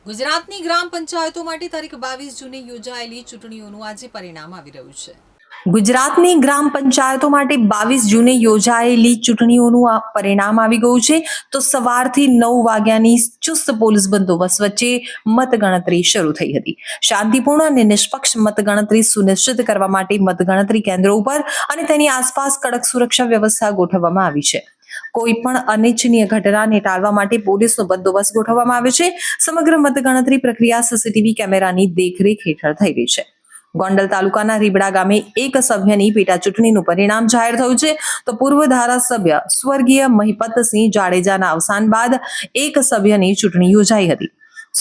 ગુજરાતની ગ્રામ પંચાયતો માટે તારીખ 22 જૂને યોજાયેલી ચૂંટણીઓનું આજે પરિણામ આવી રહ્યું છે। ગુજરાતની ગ્રામ પંચાયતો માટે 22 જૂને યોજાયેલી ચૂંટણીઓનું પરિણામ આવી ગયું છે। તો સવારથી 9 વાગ્યાની ચુસ્ત પોલીસ બંદોબસ્ત વચ્ચે મતગણતરી શરૂ થઈ હતી। શાંતિપૂર્ણ અને નિષ્પક્ષ મતગણતરી સુનિશ્ચિત કરવા માટે મતગણતરી કેન્દ્રો ઉપર અને તેની આસપાસ કડક સુરક્ષા વ્યવસ્થા ગોઠવવામાં આવી છે। કોઈ પણ અનિચ્છનીય ઘટનાને ટાળવા માટે પોલીસનો બંદોબસ્ત ગોઠવવામાં આવ્યો છે। સમગ્ર મતગણતરી પ્રક્રિયા સીસીટીવી કેમેરાની દેખરેખ હેઠળ થઈ રહી છે। ગોંડલ તાલુકાના રીબડા ગામે એક સભ્યની પેટા ચૂંટણીનું પરિણામ જાહેર થયું છે। તો પૂર્વ ધારાસભ્ય સ્વર્ગીય મહિપતસિંહ જાડેજાના અવસાન બાદ એક સભ્યની ચૂંટણી યોજાઈ હતી।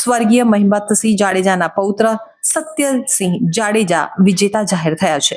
સ્વર્ગીય મહિપતસિંહ જાડેજાના પૌત્ર સત્યસિંહ જાડેજા વિજેતા જાહેર થયા છે।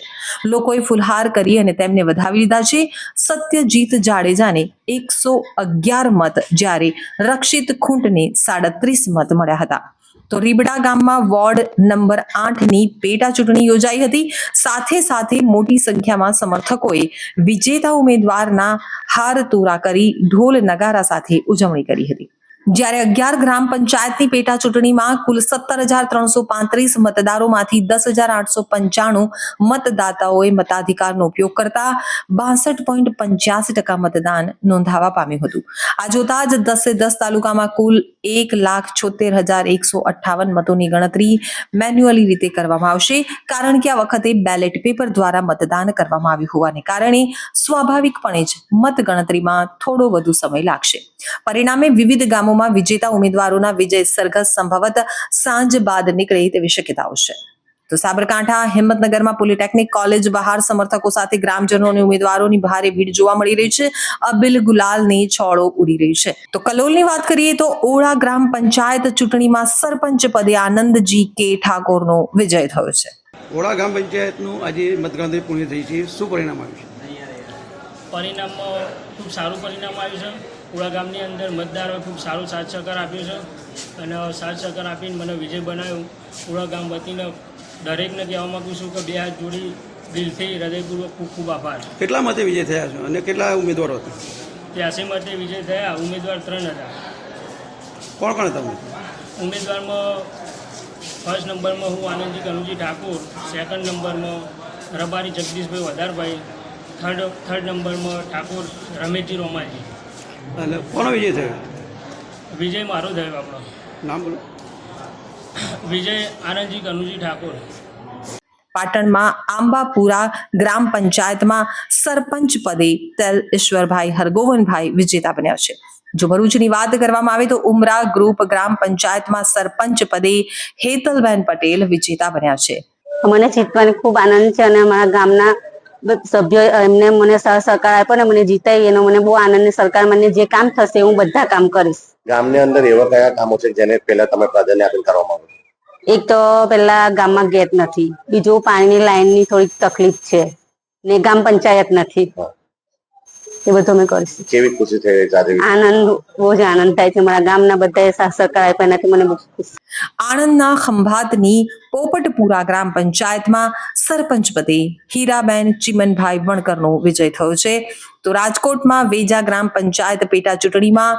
લોકોએ ફુલહાર કરી અને તેમને વધાવી લીધા છે। સત્યજીત જાડેજાને 111 મત જ્યારે રક્ષિત ખૂંટને 37 મત મળ્યા હતા। તો રીબડા ગામમાં વોર્ડ નંબર 8ની પેટા ચૂંટણી યોજાઈ હતી। સાથે સાથે મોટી સંખ્યામાં સમર્થકોએ વિજેતા ઉમેદવારના હાર તોરા કરી ઢોલ નગારા સાથે ઉજવણી કરી હતી। જ્યારે 11 ગ્રામ પંચાયતની પેટા ચૂંટણીમાં કુલ 17,335 મતદારોમાંથી 10,895 મતદાતાઓએ મતાધિકારનો ઉપયોગ કરતા 62.85% મતદાન નોંધાવા પામ્યું હતું। આ જોતા જ 10 તાલુકામાં કુલ 1,76,158 મતોની ગણતરી મેન્યુઅલી રીતે કરવામાં આવશે। કારણ કે આ વખતે બેલેટ પેપર દ્વારા મતદાન કરવામાં આવ્યું હોવાને કારણે સ્વાભાવિકપણે જ મતગણતરીમાં થોડો વધુ સમય લાગશે। પરિણામે વિવિધ ગામોમાં વિજેતા ઉમેદવારોના વિજય સરઘસ સંભવત સાંજ બાદ નીકળે તેવી શક્યતાઓ છે। તો સાબરકાંઠા હિંમતનગરમાં પોલિટેકનિક કોલેજ બહાર સમર્થકો સાથે ગ્રામજનો અને ઉમેદવારોની ભારે ભીડ જોવા મળી રહી છે। અબિલ ગુલાલની છોડો ઉડી રહી છે। તો કલોલની વાત કરીએ તો ઓળા ગ્રામ પંચાયત ચૂંટણીમાં સરપંચ પદે આનંદજી કે ઠાકોરનો વિજય થયો છે। ઓળા ગ્રામ પંચાયતનું આજે મતગણતરી પૂર્ણ થઈ છે। શું પરિણામ આવ્યું છે? પરિણામમાં ખૂબ સારું પરિણામ આવ્યું છે। ઓળા ગામની અંદર મતદારોએ ખૂબ સારું સાથ સહકાર આપ્યો છે અને સાથ સહકાર આપીને મને વિજય બનાવ્યો। ઓળા ગામ વતીને દરેકને કહેવા માગું છું કે 2 હાથ જોડી દિલથી હૃદયપૂર્વક ખૂબ ખૂબ આભાર। કેટલા મતે વિજય થયા છે અને કેટલા ઉમેદવારો હતા? 83 મતે વિજય થયા। ઉમેદવાર 3 હતા। કોણ કોણ હતા ઉમેદવારમાં ફર્સ્ટ નંબરમાં હું આનંદજી કનુજી ઠાકોર, સેકન્ડ નંબરમાં રબારી જગદીશભાઈ વધારભાઈ, થર્ડ નંબરમાં ઠાકોર રમેશજી રોમાજી। અને કોનો વિજય થયો? વિજય મારો થયો। આપણો નામ બોલો। વિજય આનંદજી કનુજી ઠાકોર। પાટણમાં આંબાપુરા ગ્રામ પંચાયતમાં સરપંચ પદે તેલ ઈશ્વરભાઈ હરગોવનભાઈ વિજેતા બન્યા છે। જો ભરૂચની વાત કરવામાં આવે તો ઉમરા ગ્રુપ ગ્રામ પંચાયતમાં સરપંચ પદે હેતલબેન પટેલ વિજેતા બન્યા છે। મને જીતવાની ખૂબ આનંદ છે અને અમારા ગામના સભ્યો એમને મને સહકાર આપ્યો ને મને જીતાઈ એનો મને બહુ આનંદ। સરકાર મને જે કામ થશે હું બધા કામ કરીશ। ગામની અંદર એવા કયા કામો છે જેને પહેલા તમે પ્રાધાન્ય આપીને કરવા માંગો? એક તો પેલા ગામમાં ગેટ નથી, બીજું પાણીની લાઈનની થોડીક તકલીફ છે ને ગામ પંચાયત નથી। એ બધું અમે કરીશ। કેવી ખુશી થઈ રહી છે આજે? આનંદ, બહુ જ આનંદ થાય છે। મારા ગામના બધાએ સાથ સહકાર આપ્યા એનાથી મને બહુ ખુશી। આણંદના ખંભાતની પોપટપુરા ગ્રામ પંચાયતમાં સરપંચ પદે હીરાબેન ચિમનભાઈ વણકરનો વિજય થયો છે। તો રાજકોટમાં વેજા ગ્રામ પંચાયત પેટા ચૂંટણીમાં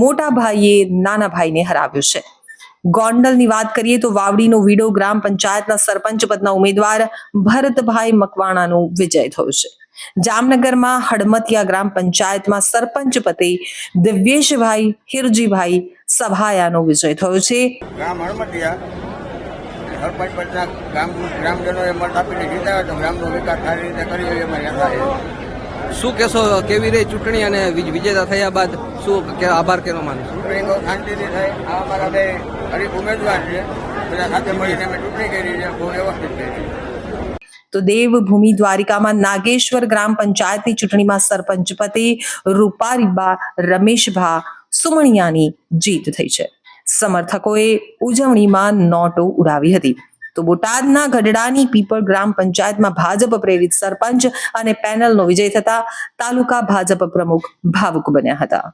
મોટા ભાઈએ નાના ભાઈને હરાવ્યો છે। ગોંડલની વાત કરીએ તો વાવડીનો વીડો ગ્રામ પંચાયતના સરપંચ પદના ઉમેદવાર ભરતભાઈ મકવાણાનો વિજય થયો છે। જામનગરમાં હડમતિયા ગ્રામ પંચાયતમાં સરપંચ પદે દિવ્યેશભાઈ હિરજીભાઈ સભાયાનો વિજય થયો છે। ગામ હડમતિયા સરપંચ પદના ગ્રામજનોએ મત આપીને જીતાડ્યો તો ગ્રામનો વિકાસ સારી રીતે કર્યો એ અમારી આશા છે। શું કહેશો, કેવી રહી ચૂંટણી અને વિજેતા થયા બાદ શું આભાર કહેવા માંગુ? ચૂંટણી બહુ શાંતિથી થઈ। આ અમારા 2 હરીફ ઉમેદવાર છે, બધા સાથે મળીને અમે ચૂંટણી કરી છે, બહુ વ્યવસ્થિત કરી। તો દેવભૂમિ દ્વારિકામાં નાગેશ્વર ગ્રામ પંચાયતની ચૂંટણીમાં સરપંચ પદે રૂપારીબા રમેશભા સુમણિયાની જીત થઈ છે। સમર્થકોએ ઉજવણીમાં નોટો ઉડાવી હતી। તો બોટાદના ગઢડાની પીપળ ગ્રામ પંચાયતમાં ભાજપ પ્રેરિત સરપંચ અને પેનલનો વિજય થતા તાલુકા ભાજપ પ્રમુખ ભાવુક બન્યા હતા।